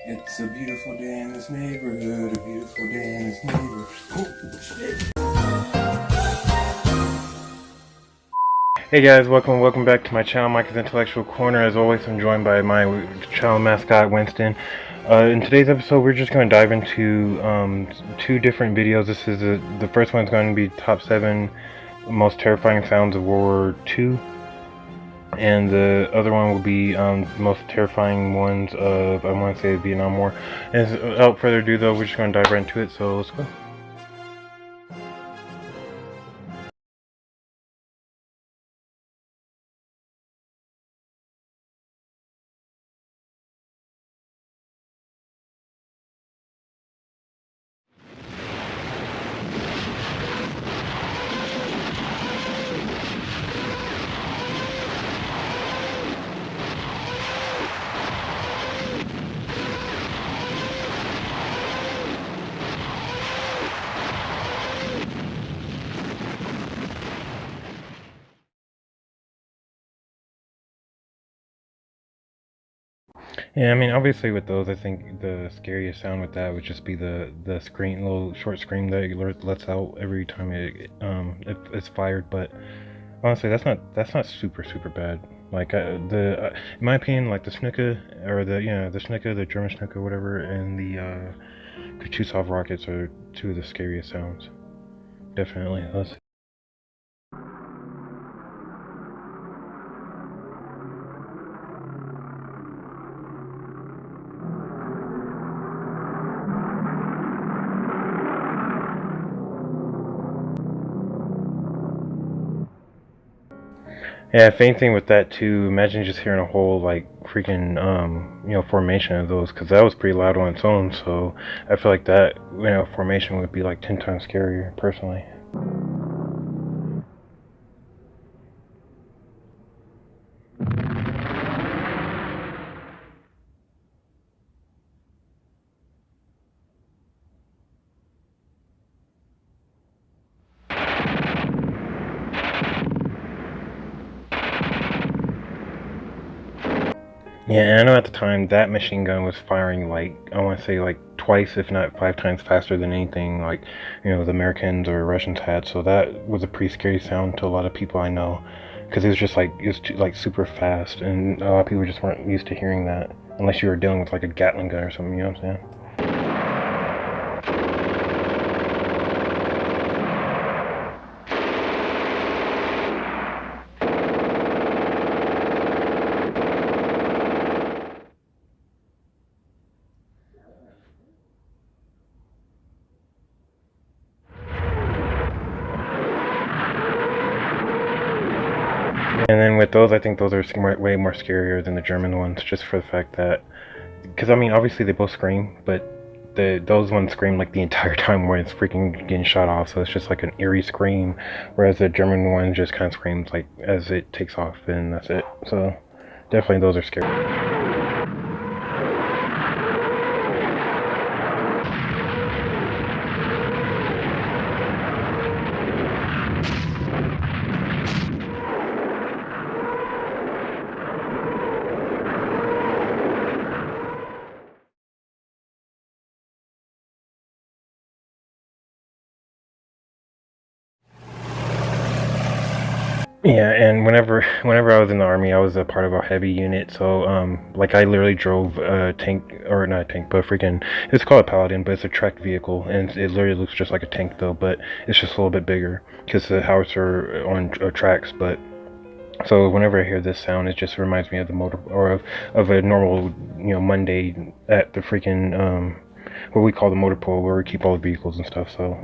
It's a beautiful day in this neighborhood, a beautiful day in this neighborhood. Hey guys, welcome back to my channel, Mike's Intellectual Corner. As always, I'm joined by my channel mascot, Winston. In today's episode, we're just going to dive into two different videos. This is the first one's going to be top 7 most terrifying sounds of World War II. And the other one will be most terrifying ones of, I want to say, the Vietnam War. And without further ado though, we're just going to dive right into it, so let's go. Yeah, I mean, obviously with those, I think the scariest sound with that would just be the scream, little short scream that it lets out every time it's fired. But honestly, that's not super bad. Like in my opinion, like the Snuka or the Snuka, the German Snuka, whatever, and the Katyusha rockets are two of the scariest sounds. Definitely those. Yeah, same thing with that too. Imagine just hearing a whole like freaking formation of those, because that was pretty loud on its own. So I feel like that formation would be like 10 times scarier personally. Yeah, and I know at the time that machine gun was firing like, I want to say like twice, if not 5 times faster than anything like, the Americans or Russians had. So that was a pretty scary sound to a lot of people I know, because it was just like, like super fast, and a lot of people just weren't used to hearing that unless you were dealing with like a Gatling gun or something, you know what I'm saying? And then with those, I think those are way more scarier than the German ones, just for the fact that, because I mean, obviously they both scream, but those ones scream like the entire time when it's freaking getting shot off, so it's just like an eerie scream, whereas the German one just kind of screams like as it takes off, and that's it. So definitely those are scary. Yeah, and whenever I was in the army, I was a part of a heavy unit. So like I literally drove a tank, or not a tank, but freaking, it's called a Paladin, but it's a tracked vehicle, and it literally looks just like a tank though, but it's just a little bit bigger because the howitzer on tracks. But so whenever I hear this sound, it just reminds me of the motor, or of a normal Monday at the freaking what we call the motor pool, where we keep all the vehicles and stuff. So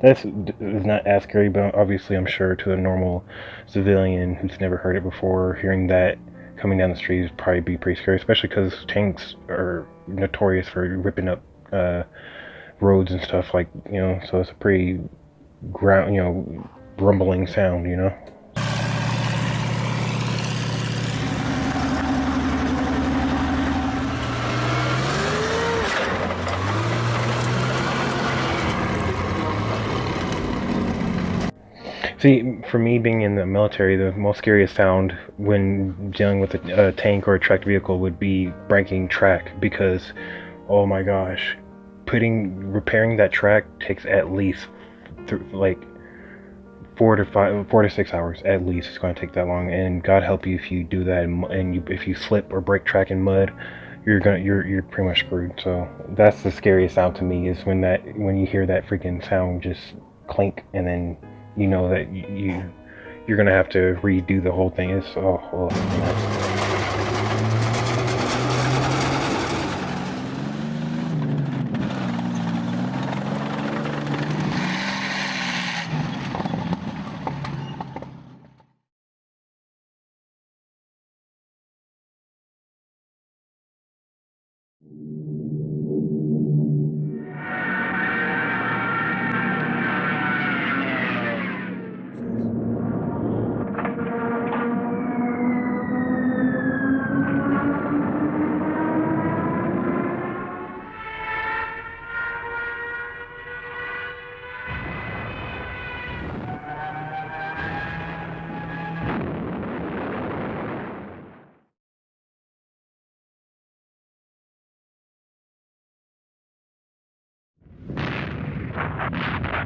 that's not as scary, but obviously I'm sure to a normal civilian who's never heard it before, hearing that coming down the street would probably be pretty scary, especially because tanks are notorious for ripping up roads and stuff, like, so it's a pretty rumbling sound, See, for me being in the military, the most scariest sound when dealing with a tank or a tracked vehicle would be breaking track because, oh my gosh, repairing that track takes at least like 4 to 6 hours at least. It's going to take that long, and God help you if you do that, if you slip or break track in mud, you're pretty much screwed. So that's the scariest sound to me is when you hear that freaking sound just clink, and then you know that you're gonna have to redo the whole thing. It's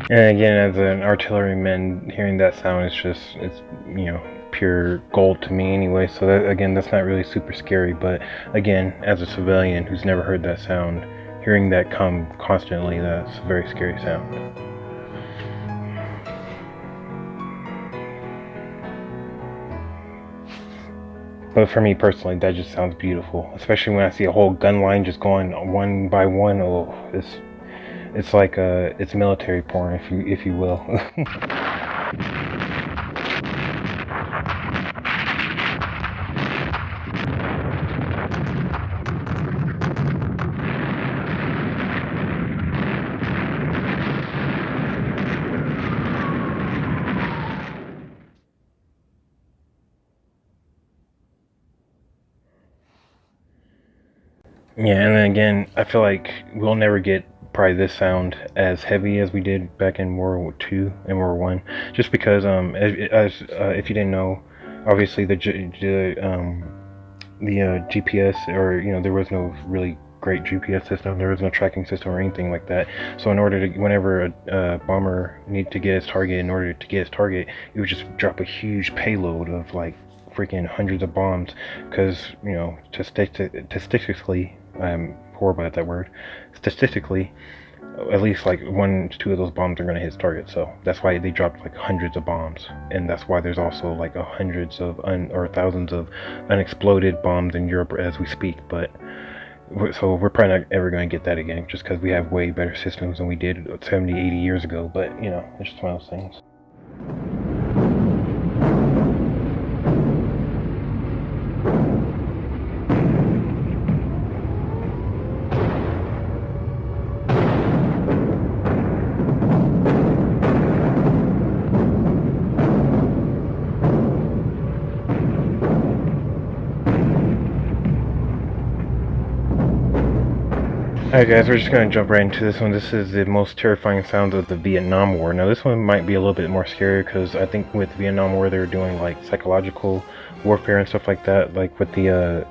And again, as an artilleryman, hearing that sound is it's pure gold to me anyway. So that, again, that's not really super scary. But again, as a civilian who's never heard that sound, hearing that come constantly, that's a very scary sound. But for me personally, that just sounds beautiful, especially when I see a whole gun line just going one by one. Oh, it's like it's military porn, if you will. Yeah, and then again, I feel like we'll never get probably this sound as heavy as we did back in World War II and World War One, just because if you didn't know, obviously the GPS, or there was no really great GPS system. There was no tracking system or anything like that. So in order to, whenever a bomber needed to get its target, it would just drop a huge payload of like freaking hundreds of bombs, because statistically, I'm horrible at that word. Statistically, at least like 1 to 2 of those bombs are going to hit its target. So that's why they dropped like hundreds of bombs, and that's why there's also like hundreds of or thousands of unexploded bombs in Europe as we speak. But so we're probably not ever going to get that again, just because we have way better systems than we did 70, 80 years ago. But it's just one of those things. Alright guys, we're just going to jump right into this one. This is the most terrifying sound of the Vietnam War. Now this one might be a little bit more scary, because I think with Vietnam War they were doing like psychological warfare and stuff like that, like with the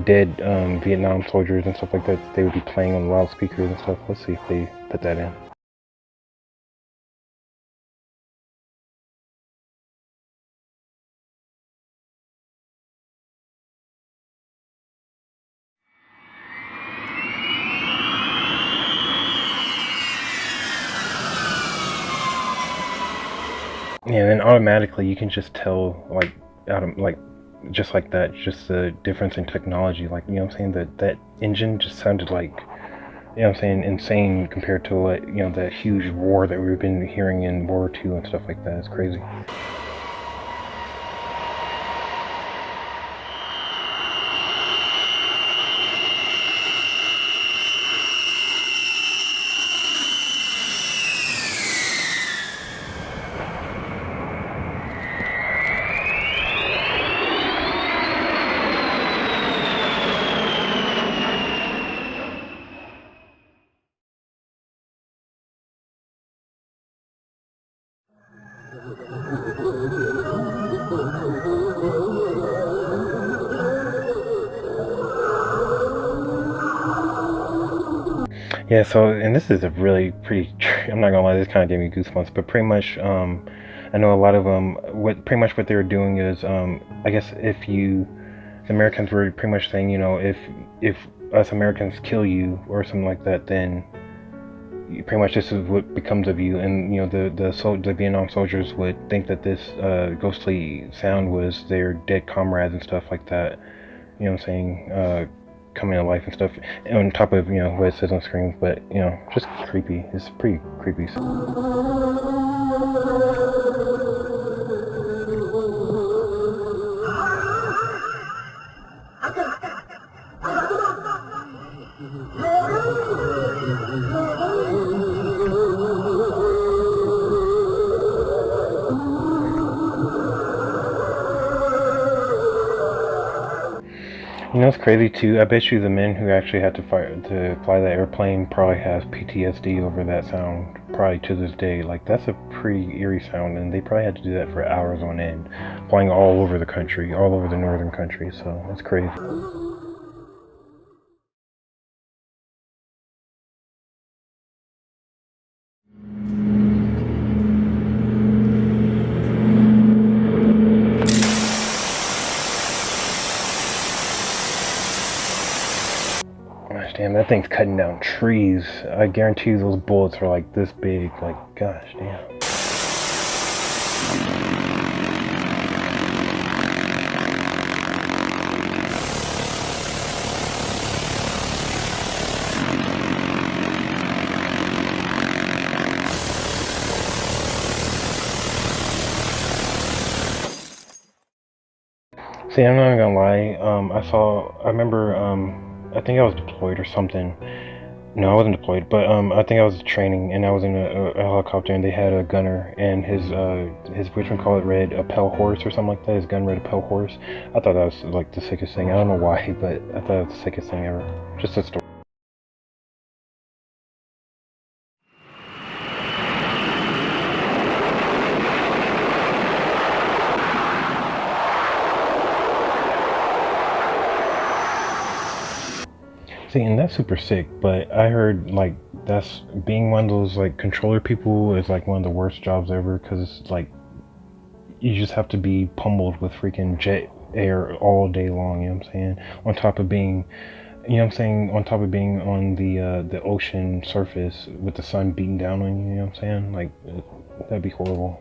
dead Vietnam soldiers and stuff like that. They would be playing on loudspeakers and stuff. Let's see if they put that in. Yeah, and then automatically you can just tell, like, just like that, just the difference in technology. Like, what I'm saying, that engine just sounded like, what I'm saying, insane compared to what, that huge roar that we've been hearing in World War II and stuff like that. It's crazy. Yeah, so, and this is a really pretty, I'm not gonna lie, this kind of gave me goosebumps, but pretty much, I know a lot of them, pretty much what they were doing is, I guess if you, the Americans were pretty much saying, if us Americans kill you or something like that, then pretty much this is what becomes of you. And, the Vietnam soldiers would think that this, ghostly sound was their dead comrades and stuff like that, what I'm saying, coming to life and stuff, on top of what it says on screen. But just creepy. It's pretty creepy. It's crazy too. I bet you the men who actually had to fly that airplane probably has PTSD over that sound, probably to this day. Like, that's a pretty eerie sound, and they probably had to do that for hours on end, flying all over the country, all over the northern country. So that's crazy. Gosh damn, that thing's cutting down trees. I guarantee you those bullets are like this big. Like, gosh damn. See, I'm not gonna lie. I remember, I think I was deployed or something. No, I wasn't deployed, but I think I was training, and I was in a helicopter, and they had a gunner, and his whatchamacallit read a pale horse or something like that. His gun read a pale horse. I thought that was like the sickest thing. I don't know why, but I thought it was the sickest thing ever. Just a story. See, and that's super sick, but I heard like that's being one of those like controller people is like one of the worst jobs ever, because like you just have to be pummeled with freaking jet air all day long, you know what I'm saying? On top of being, on top of being on the ocean surface with the sun beating down on you, you know what I'm saying? Like, that'd be horrible.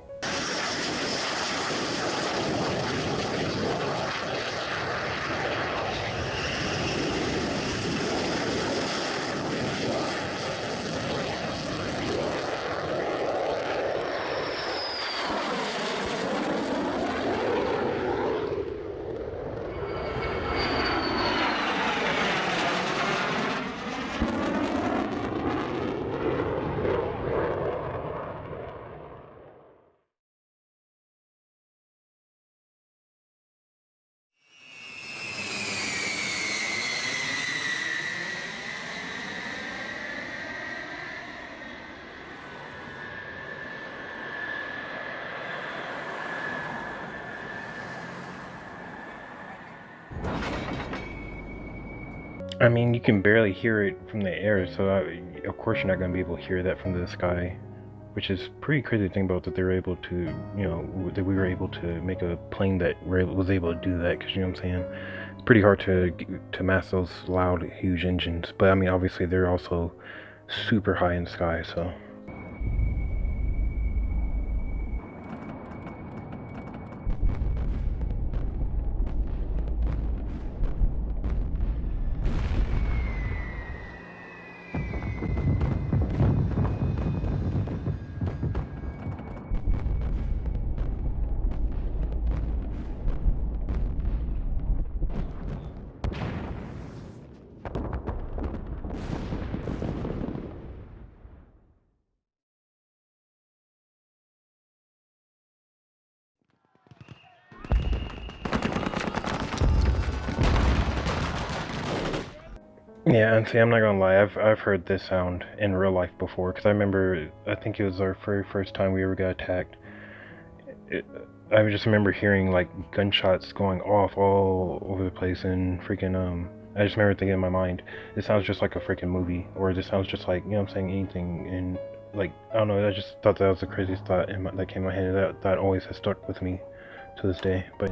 I mean, you can barely hear it from the air, so of course you're not going to be able to hear that from the sky, which is pretty crazy to think about, that they were able to, that we were able to make a plane that was able to do that, because, you know what I'm saying? It's pretty hard to mask those loud, huge engines, but I mean, obviously they're also super high in the sky, so. Yeah, and see, I'm not gonna lie, I've heard this sound in real life before, because I remember, I think it was our very first time we ever got attacked. It, I just remember hearing like gunshots going off all over the place, and freaking I just remember thinking in my mind, this sounds just like a freaking movie, or this sounds just like, you know what I'm saying, anything. And like, I don't know, I just thought that was the craziest thought that came in my head. That always has stuck with me to this day. But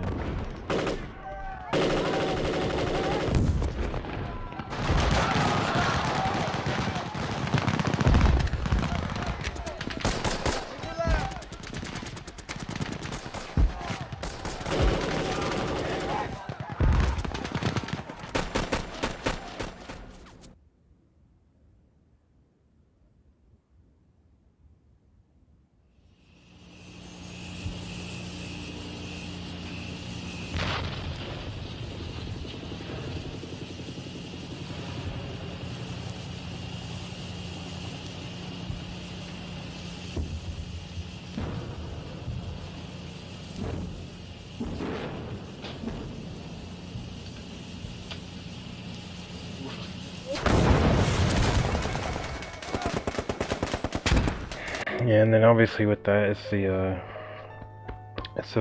yeah, and then obviously with that, it's the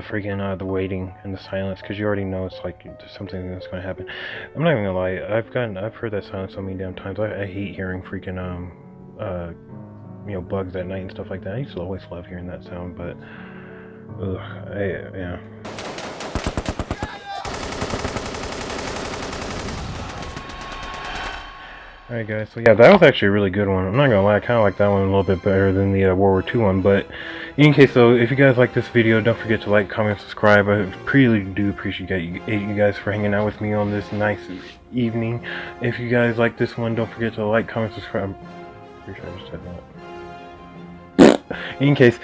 freaking the waiting and the silence, because you already know it's like there's something that's gonna happen. I'm not even gonna lie, I've heard that silence so many damn times. I hate hearing freaking you know, bugs at night and stuff like that. I used to always love hearing that sound, but yeah. Alright guys, so yeah, that was actually a really good one. I'm not gonna lie, I kinda like that one a little bit better than the World War II one, but in case though, if you guys like this video, don't forget to like, comment, subscribe. I really do appreciate you guys for hanging out with me on this nice evening. If you guys like this one, don't forget to like, comment, subscribe. I'm pretty sure I just said that. In case,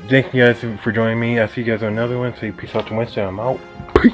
thank you guys for joining me. I'll see you guys on another one, so peace out to Wednesday. I'm out. Peace.